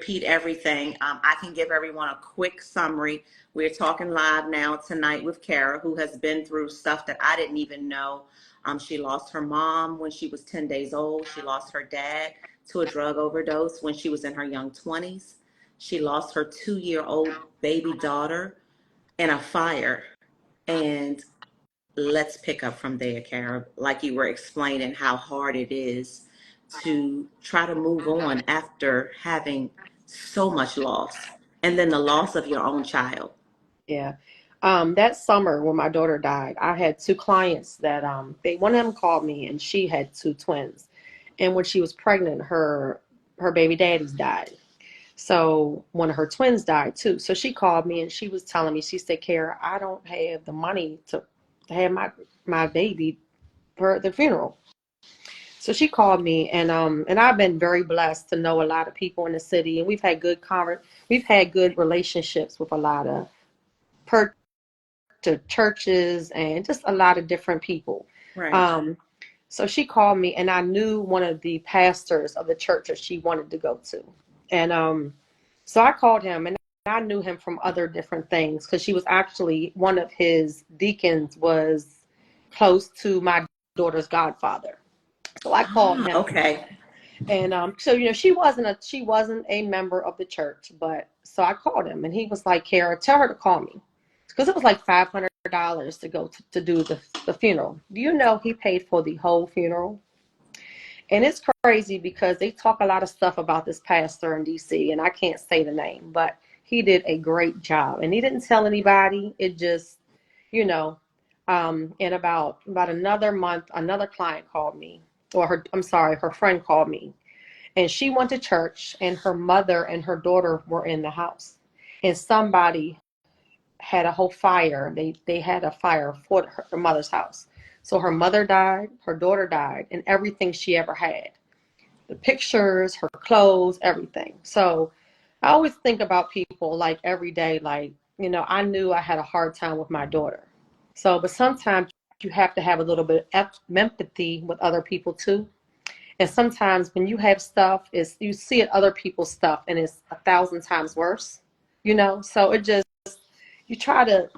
repeat everything. I can give everyone a quick summary. We're talking live now tonight with Cara, who has been through stuff that I didn't even know. She lost her mom when she was 10 days old. She lost her dad to a drug overdose when she was in her young 20s. She lost her 2-year-old baby daughter in a fire. And let's pick up from there, Cara. Like you were explaining how hard it is to try to move on after having so much loss, and then the loss of your own child. Yeah. That summer when my daughter died, I had two clients that one of them called me, and she had two twins. And when she was pregnant, her baby daddies died. So one of her twins died too. So she called me and she was telling me, she said, Cara, I don't have the money to have my baby for the funeral. So she called me, and I've been very blessed to know a lot of people in the city, and we've had good relationships with a lot of to churches and just a lot of different people. Right. So she called me, and I knew one of the pastors of the church that she wanted to go to. And so I called him, and I knew him from other different things because she was actually, one of his deacons was close to my daughter's godfather. So I called him. Okay. And so, you know, she wasn't a member of the church, but so I called him, and he was like, Cara, tell her to call me. Because it was like $500 to go to do the funeral. Do you know he paid for the whole funeral? And it's crazy because they talk a lot of stuff about this pastor in DC, and I can't say the name, but he did a great job. And he didn't tell anybody. It just, you know, in about another month, another client called me, or her friend called me. And she went to church, and her mother and her daughter were in the house. And somebody had a whole fire. They had a fire for her mother's house. So her mother died, her daughter died, and everything she ever had. The pictures, her clothes, everything. So I always think about people like every day, like, you know, I knew I had a hard time with my daughter. So, but sometimes you have to have a little bit of empathy with other people too. And sometimes when you have stuff, you see it other people's stuff, and it's 1,000 times worse, you know? So it just, you try to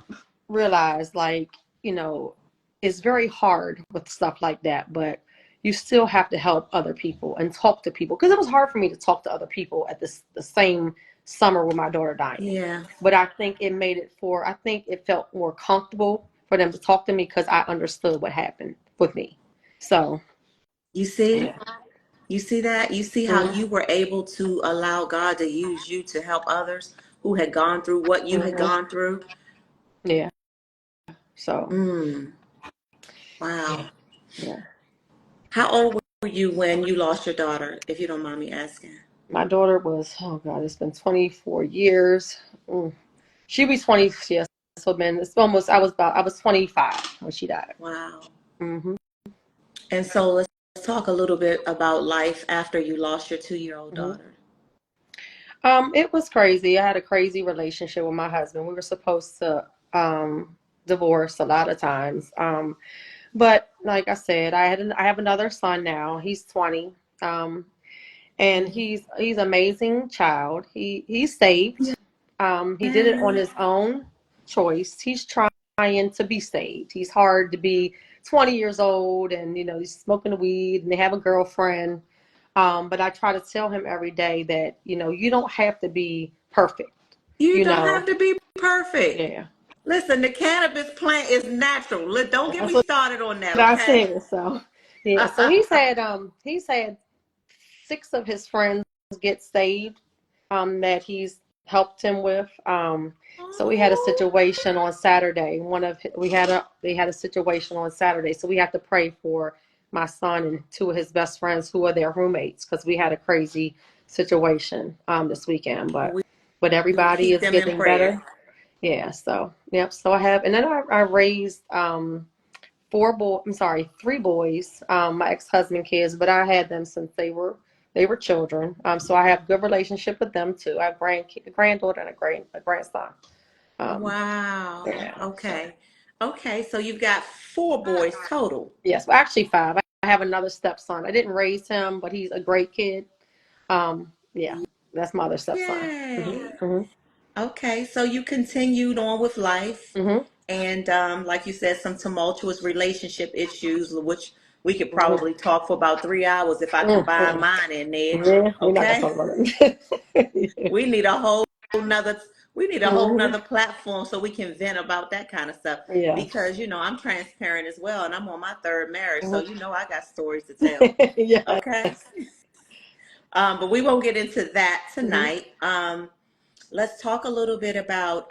realize, like, you know, it's very hard with stuff like that, but you still have to help other people and talk to people. Because it was hard for me to talk to other people at the same summer with my daughter dying. Yeah. But I think I think it felt more comfortable for them to talk to me because I understood what happened with me. So. You see? Yeah. You see that? You see how you were able to allow God to use you to help others who had gone through what you had Mm-hmm. gone through? Yeah. So. Wow. Yeah. How old were you when you lost your daughter, if you don't mind me asking? My daughter was, oh God, it's been 24 years. She'll be 20. Yes. So I was 25 when she died. Wow. Mm-hmm. And so let's talk a little bit about life after you lost your 2-year-old Mm-hmm. daughter. It was crazy. I had a crazy relationship with my husband. We were supposed to divorce a lot of times. But like I said, I have another son now. He's 20. And he's amazing child. He's saved. He did it on Yay. his own choice. He's trying to be saved. He's hard to be 20 years old, and you know, he's smoking weed, and they have a girlfriend. But I try to tell him every day that, you know, you don't have to be perfect. You You don't know. have to be perfect. Yeah. Listen, the cannabis plant is natural. Don't get That's me what started on that, I okay? said. So yeah. So he's had 6 of his friends get saved, that he's helped him with. So we had a Oh, situation on Saturday. They had a situation on Saturday. So we have to pray for my son and 2 of his best friends who are their roommates, because we had a crazy situation this weekend. But we will everybody keep is them in getting prayer. better. Yeah. So yep. So I have, and then I raised 3 boys, my ex-husband kids, but I had them since they were children. So I have good relationship with them too. I have a granddaughter and a grandson. Um, Wow. yeah. So Okay. Okay. So you've got 4 boys total. yes, well, actually 5. I have another stepson. I didn't raise him, but he's a great kid. Yeah. That's my other stepson. Yay. Hmm. Okay, so you continued on with life, Hmm. and like you said, some tumultuous relationship issues, which we could Hmm. probably talk for about 3 hours if I combine Hmm. mine and Nedge. Yeah, we're not gonna Okay, talk about it. we need a whole nother we need a whole Hmm. nother platform so we can vent about that kind of stuff. Yeah. Because I'm transparent as well, and I'm on my third marriage, so Hmm. I got stories to tell. Yeah. Okay, but we won't get into that Hmm. tonight. Let's talk a little bit about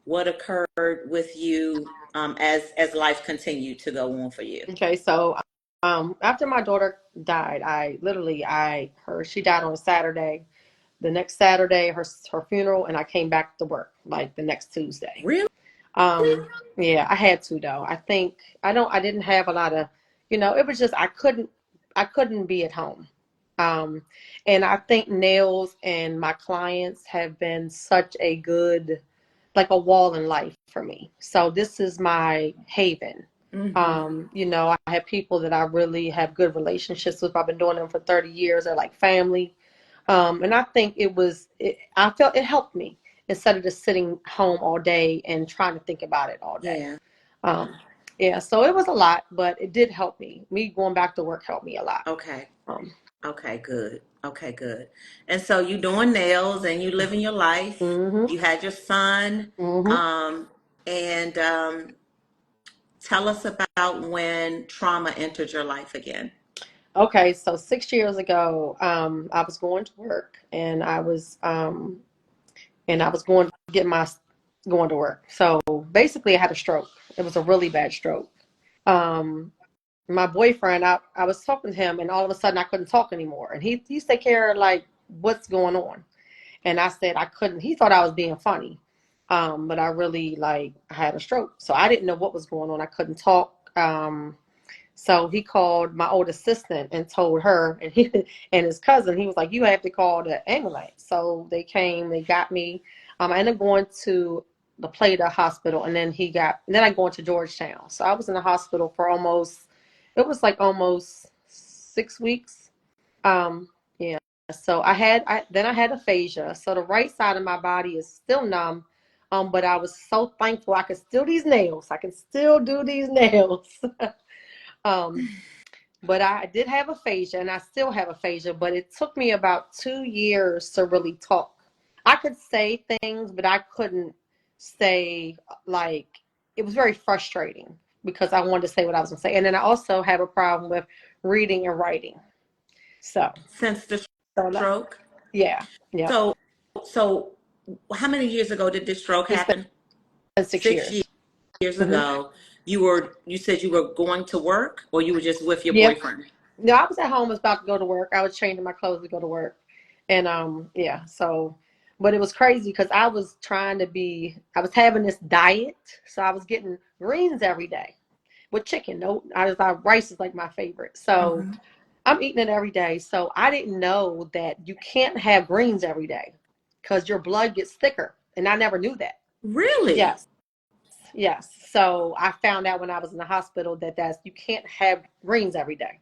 what occurred with you as life continued to go on for you. Okay, so after my daughter died, she died on a Saturday. The next Saturday, her funeral, and I came back to work like the next Tuesday. Really? Yeah, I had to though. I didn't have a lot of, it was just I couldn't be at home. Um, and I think nails and my clients have been such a good, like a wall in life for me. So this is my haven. Mm-hmm. I have people that I really have good relationships with. I've been doing them for 30 years. They're like family. And I think I felt it helped me instead of just sitting home all day and trying to think about it all day. Yeah. Um, yeah, so it was a lot, but it did help me. Me going back to work helped me a lot. Okay. Um, Okay, good. Okay, good. And so you doing nails and you living your life. hmm. You had your son. Hmm. Um, and tell us about when trauma entered your life again. Okay, so 6 years ago, I was going to work and I was going to work. So basically, I had a stroke. It was a really bad stroke. Um, my boyfriend, I was talking to him, and all of a sudden, I couldn't talk anymore. And he said, "Cara, like, what's going on?" And I said I couldn't. He thought I was being funny, but I really I had a stroke, so I didn't know what was going on. I couldn't talk. So he called my old assistant and told her, and he and his cousin. He was like, "You have to call the ambulance." So they came, they got me. I ended up going to the Plata Hospital, and then I go into Georgetown. So I was in the hospital for it was like almost 6 weeks. Yeah. So then I had aphasia. So the right side of my body is still numb. But I was so thankful I could still these nails. I can still do these nails. um, but I did have aphasia, and I still have aphasia, but it took me about 2 years to really talk. I could say things, but I couldn't say, like, it was very frustrating because I wanted to say what I was going to say. And then I also have a problem with reading and writing. So, Since the so stroke? yeah, yeah. So, so how many years ago did this stroke It's happen? been six 6 years years. Hmm. you said you were going to work, or you were just with your Yeah. boyfriend? No, I was at home, was about to go to work. I was changing my clothes to go to work. And yeah, so but it was crazy because I was having this diet. So I was getting greens every day with chicken. No, rice is like my favorite. So Hmm. I'm eating it every day. So I didn't know that you can't have greens every day because your blood gets thicker. And I never knew that. Really? Yes. Yes. So I found out when I was in the hospital that you can't have greens every day.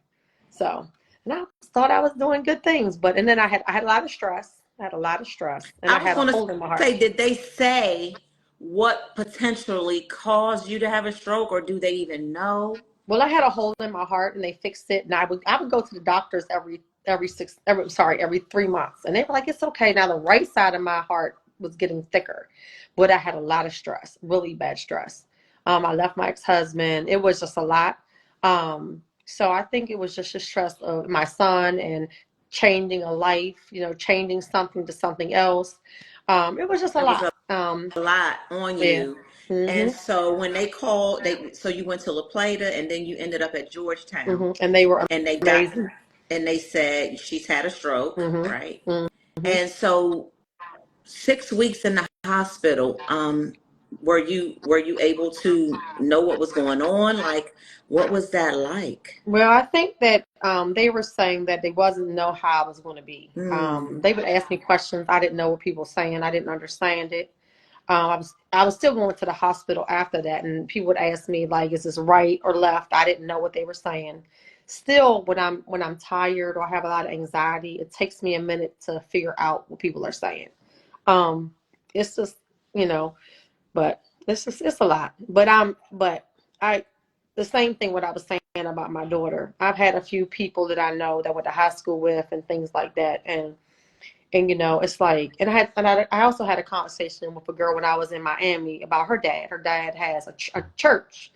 So, and I thought I was doing good things, and then I had a lot of stress. I had a lot of stress, and I I was had a going to hole in my heart. say, did they say what potentially caused you to have a stroke, or do they even know? Well, I had a hole in my heart, and they fixed it. And I would go to the doctors every 3 months, and they were like, "It's okay." Now the right side of my heart was getting thicker, but I had a lot of stress, really bad stress. I left my ex-husband. It was just a lot. So I think it was just the stress of my son and changing a life, changing something to something else. It was just a It was lot. a lot on Yeah. you. And Mhm. so when they called, so you went to La Plata, and then you ended up at Georgetown, Mhm. And they were and amazing. they said she's had a stroke, Mhm. right? Mhm. And so 6 weeks in the hospital, were you able to know what was going on? Like, what was that like? Well, I think that they were saying that they wasn't know how I was going to be. Hmm. They would ask me questions. I didn't know what people were saying. I didn't understand it. I was still going to the hospital after that, and people would ask me like, "Is this right or left?" I didn't know what they were saying. still when I'm tired or I have a lot of anxiety, it takes me a minute to figure out what people are saying. Um, it's just, you know, but it's a lot. But I the same thing what I was saying about my daughter. I've had a few people that I know that went to high school with and things like that, and you know, it's like, and I also had a conversation with a girl when I was in Miami about her dad. Her dad has a church,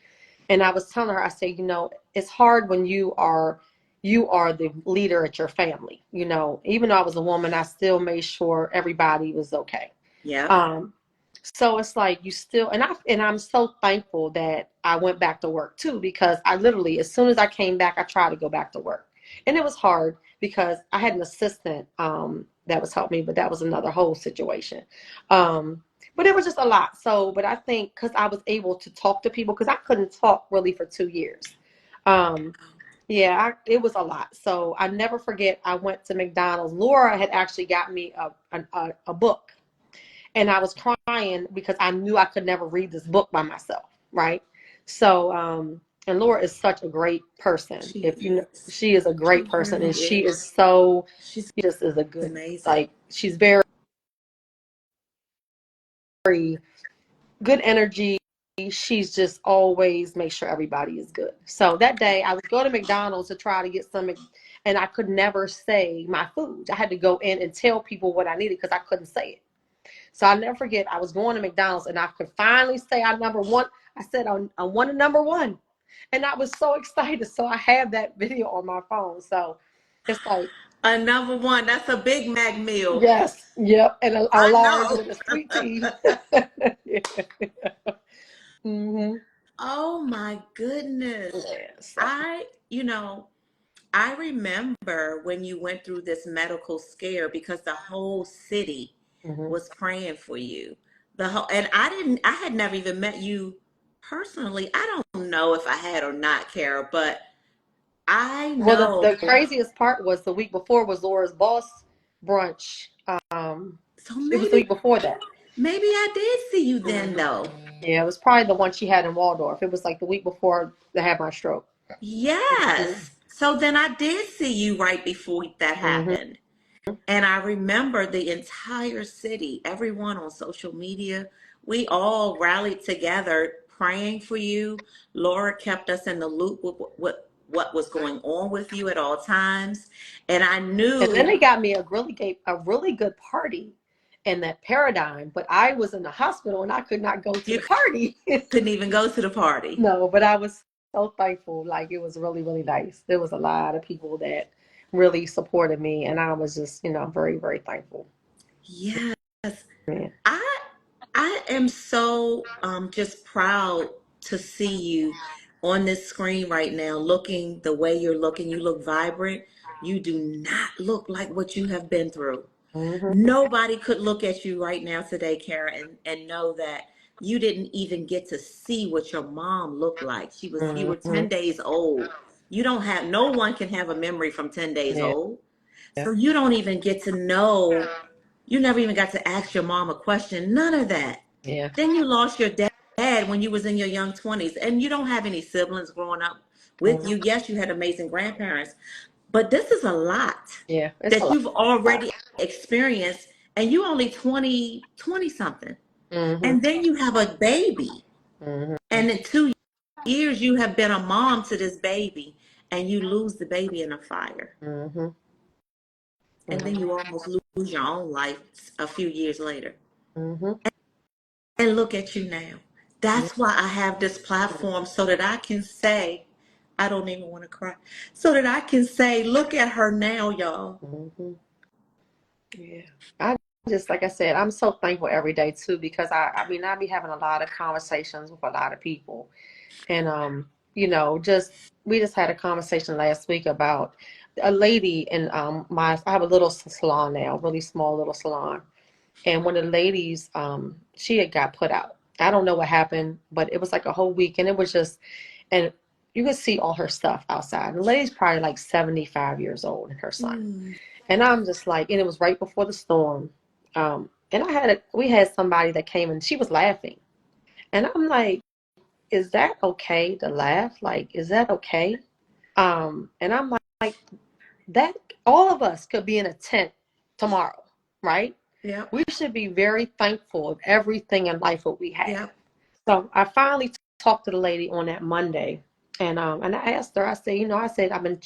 and I was telling her, I said, you know, it's hard when you are the leader at your family. You know, even though I was a woman, I still made sure everybody was okay. Yeah. Um, so it's like you still, and I'm so thankful that I went back to work too, because I literally, as soon as I came back, I tried to go back to work, and it was hard because I had an assistant that was helping me, but that was another whole situation. But it was just a lot. So, but I think because I was able to talk to people, because I couldn't talk really for 2 years. Um, yeah, it was a lot. So I never forget. I went to McDonald's. Laura had actually got me a book, and I was crying because I knew I could never read this book by myself, right? So, and Laura is such a great person. She If you know, is. she is a great She person, really and she is is. so, She's she just is a good, amazing. like, she's very good energy. She's just always make sure everybody is good. So that day I was going to McDonald's to try to get some, and I could never say my food. I had to go in and tell people what I needed because I couldn't say it. So I'll never forget, I was going to McDonald's and I could finally say I number one. I said, I want a number one. And I was so excited. So I have that video on my phone. So it's like, A number one, that's a Big Mac meal. yes, yep. And a I large know. with a sweet tea. Yeah. Hmm. Oh my goodness. Yeah, so. I, you know, I remember when you went through this medical scare because the whole city Hmm. was praying for you. The whole, and I had never even met you personally. I don't know if I had or not, Cara, but I Well, know. the craziest part was the week before was Laura's boss brunch. Um, So it was the maybe, week before that. maybe I did see you then, Hmm. though. Yeah, it was probably the one she had in Waldorf. It was like the week before I had my stroke. Yes. So then I did see you right before that Hmm. happened. And I remember the entire city, everyone on social media, we all rallied together praying for you. Laura kept us in the loop with what was going on with you at all times. And I And then knew they got me a really good party in that Paradigm, but I was in the hospital and I could not go to you the party. couldn't even go to the party. No, but I was so thankful. Like it was really, really nice. There was a lot of people that really supported me, and I was just, very, very thankful. Yes. Yeah. I I am so just proud to see you on this screen right now, looking the way you're looking. You look vibrant. You do not look like what you have been through. Hmm. Nobody could look at you right now today, Kara, and know that you didn't even get to see what your mom looked like. You were Hmm. 10 days old. You don't have No one can have a memory from 10 days Yeah. old. So you don't even get to know, you never even got to ask your mom a question, none of that. Yeah. Then you lost your dad when you was in your young 20s, and you don't have any siblings growing up with Hmm. you. Yes, you had amazing grandparents, but this is a lot Yeah. It's a that lot. you've already experienced, and you only 20 something. Hmm. And then you have a baby. Hmm. And in 2 years you have been a mom to this baby, and you lose the baby in a fire. Hmm. And then you Hmm. almost lose your own life a few years later. Hmm. And look at you now. That's why I have this platform so that I can say, I don't even want to cry, so that I can say, look at her now, y'all. Hmm. Yeah. I just, like I said, I'm so thankful every day too, because I mean, I be having a lot of conversations with a lot of people. And just we just had a conversation last week about a lady in I have a little salon now, really small little salon. And one of the ladies, she had got put out. I don't know what happened, but it was like a whole week, and it was just, and you could see all her stuff outside. And the lady's probably like 75 years old, and her son. Mm. And I'm just like, and it was right before the storm. And we had somebody that came and she was laughing. And I'm like, is that okay to laugh? Like, is that okay? And I'm like, that all of us could be in a tent tomorrow, right? Yeah. We should be very thankful of everything in life that we have. Yeah. So I finally talked to the lady on that Monday, and I asked her. I said, I said I've been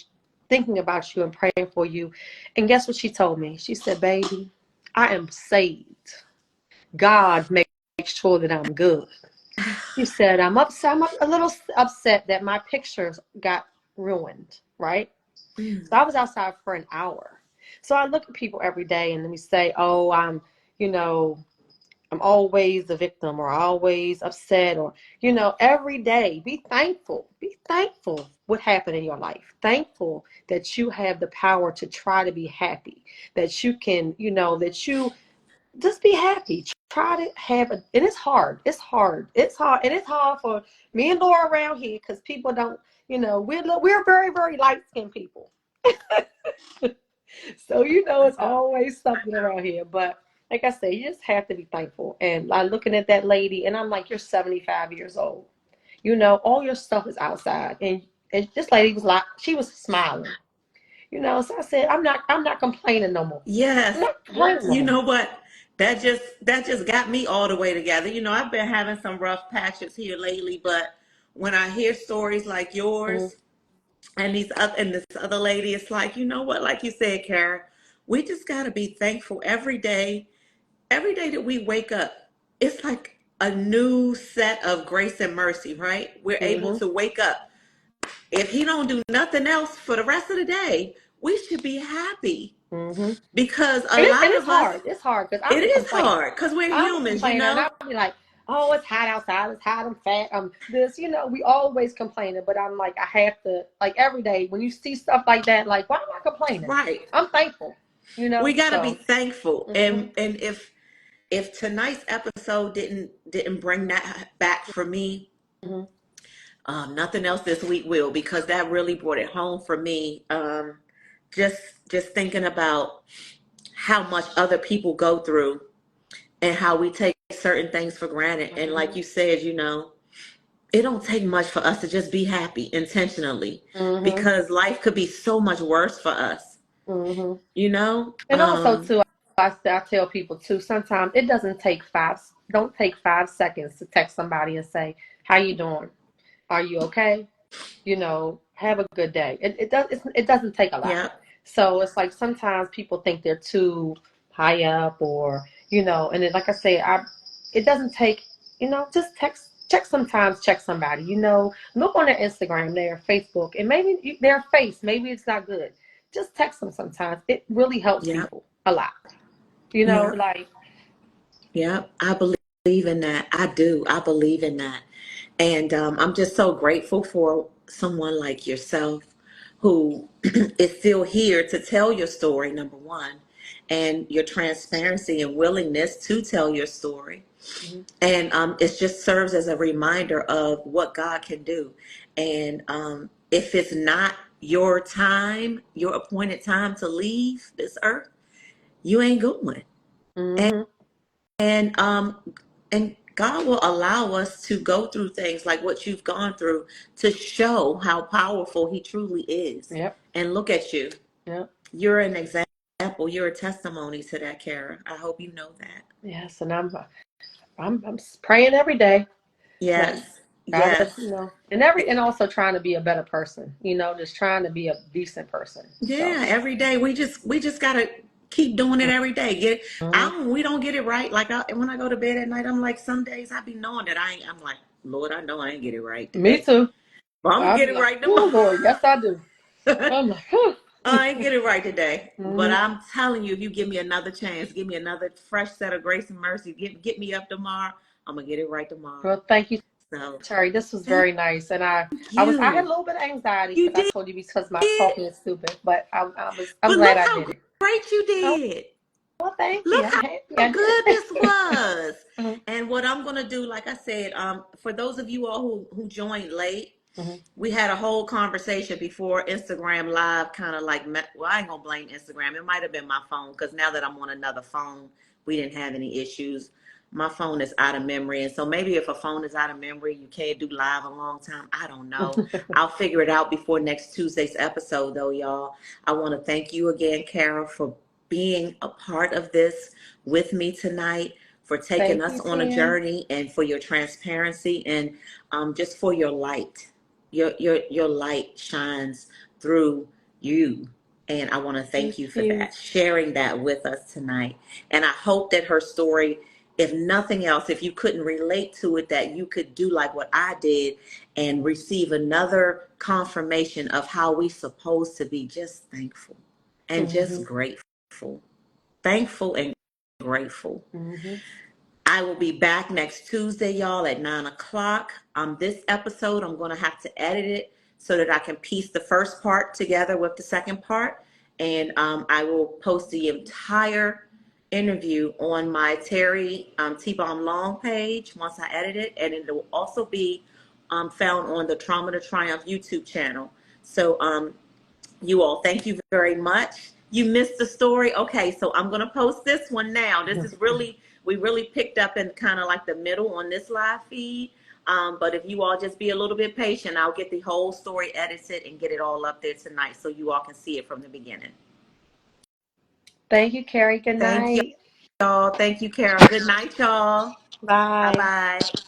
thinking about you and praying for you, and guess what she told me? She said, "Baby, I am saved. God makes sure that I'm good." She said, "I'm upset. I'm a little upset that my pictures got ruined, right?" Mm. So I was outside for an hour. So I look at people every day and we say, "Oh, you know, I'm always the victim or always upset or, every day be thankful. Be thankful what happened in your life. Thankful that you have the power to try to be happy, that you can, that you just be happy. Try to have and it's hard. It's hard. It's hard. And it's hard for me and Laura around here because people don't, we're very, very light-skinned people. So, it's always something around here. But like I say, you just have to be thankful. And I'm looking at that lady and I'm like, you're 75 years old. All your stuff is outside. And this lady was like, she was smiling. So I said, I'm not complaining no more. I'm Yes. not complaining no You more. know what? That just got me all the way together. I've been having some rough patches here lately, but when I hear stories like yours and this other lady, it's like, you know what? Like you said, Cara, we just got to be thankful every day. Every day that we wake up, it's like a new set of grace and mercy, right? We're able Mm-hmm. to wake up. If he don't do nothing else for the rest of the day, we should be happy Mm-hmm. because a And lot it's of us, hard. It's hard because it I'm a is complainer. hard because we're I'm a humans, complainer, and I'll be like, "Oh, it's hot outside. It's hot. I'm fat. This." We always complaining, but I'm like, I have to like every day when you see stuff like that, like, why am I complaining? right? I'm thankful, We got to be So. thankful, Mm-hmm. and if tonight's episode didn't bring that back for me, Mm-hmm. nothing else this week will, because that really brought it home for me. Just just thinking about how much other people go through and how we take certain things for granted. And like you said, it don't take much for us to just be happy intentionally, Mm-hmm. because life could be so much worse for us, Mm-hmm. you know? And also too, I tell people too. Sometimes it doesn't take Don't take 5 seconds to text somebody and say, "How you doing? Are you okay? Have a good day." It doesn't take a lot. Yeah, So it's like sometimes people think they're too high up or, and then, like I say, it doesn't take, just check somebody, look on their Instagram, their Facebook, and maybe their face, maybe it's not good. Just text them sometimes. It really helps yeah, people a lot. yeah, Like, yeah. I believe in that. I do. I believe in that. And I'm just so grateful for someone like yourself who is still here to tell your story, number one, and your transparency and willingness to tell your story. mhm, And it just serves as a reminder of what God can do. And if it's not your time, your appointed time to leave this earth, you ain't going. mhm, And and God will allow us to go through things like what you've gone through to show how powerful he truly is. yep, And look at you. yep, You're an example. You're a testimony to that, Cara. I hope you know that. yes, and I'm praying every day. Like, Yes. gotta, Yes. and also trying to be a better person, just trying to be a decent person. So, Yeah, every day we just gotta keep doing it every day. mhm. We don't get it right. Like when I go to bed at night, I'm like, some days I be knowing that I'm like, Lord, I know I ain't get it right Me today, too. but I'm gonna I'll get be it like, right oh tomorrow. Lord, yes I do. I'm like, whew. I ain't get it right today, but Hmm. I'm telling you, if you give me another chance, give me another fresh set of grace and mercy, get me up tomorrow, I'm gonna get it right tomorrow. Well, thank you, So Terry. This was thank very nice, and I had a you. little bit of anxiety You because I did, told you because my talking is stupid, but I'm but glad look I how did it. great you Oh, did. well, thank you. Look I'm happy how I did good this it. was. Mhm, And what I'm gonna do, like I said, for those of you all who joined late, mhm, we had a whole conversation before Instagram Live kind of like, well, I ain't gonna blame Instagram. It might have been my phone, because now that I'm on another phone, we didn't have any issues. my phone is out of memory. And so maybe if a phone is out of memory, you can't do live a long time. I don't know. I'll figure it out before next Tuesday's episode, though, y'all. I want to thank you again, Cara, for being a part of this with me tonight, for taking Thank us you, on a Tam. journey, and for your transparency, and just for your light. Your light shines through you. And I want to Thank thank you for you. that, sharing that with us tonight. And I hope that her story, if nothing else, if you couldn't relate to it, that you could do like what I did and receive another confirmation of how we supposed to be just thankful and Mm-hmm. just grateful. Thankful and grateful. Mm-hmm. I will be back next Tuesday, y'all, at 9 o'clock. This episode, I'm going to have to edit it so that I can piece the first part together with the second part. And I will post the entire interview on my Terry T-Bomb Long page once I edit it. And it will also be found on the Trauma2Triumph YouTube channel. So you all, thank you very much. You missed the story. Okay, so I'm going to post this one now. This is really, we really picked up in kind of like the middle on this live feed. But if you all just be a little bit patient, I'll get the whole story edited and get it all up there tonight so you all can see it from the beginning. Thank you, Carrie. Good Thank night. y'all. Thank you, Carol. Good night, y'all. Bye. Bye-bye.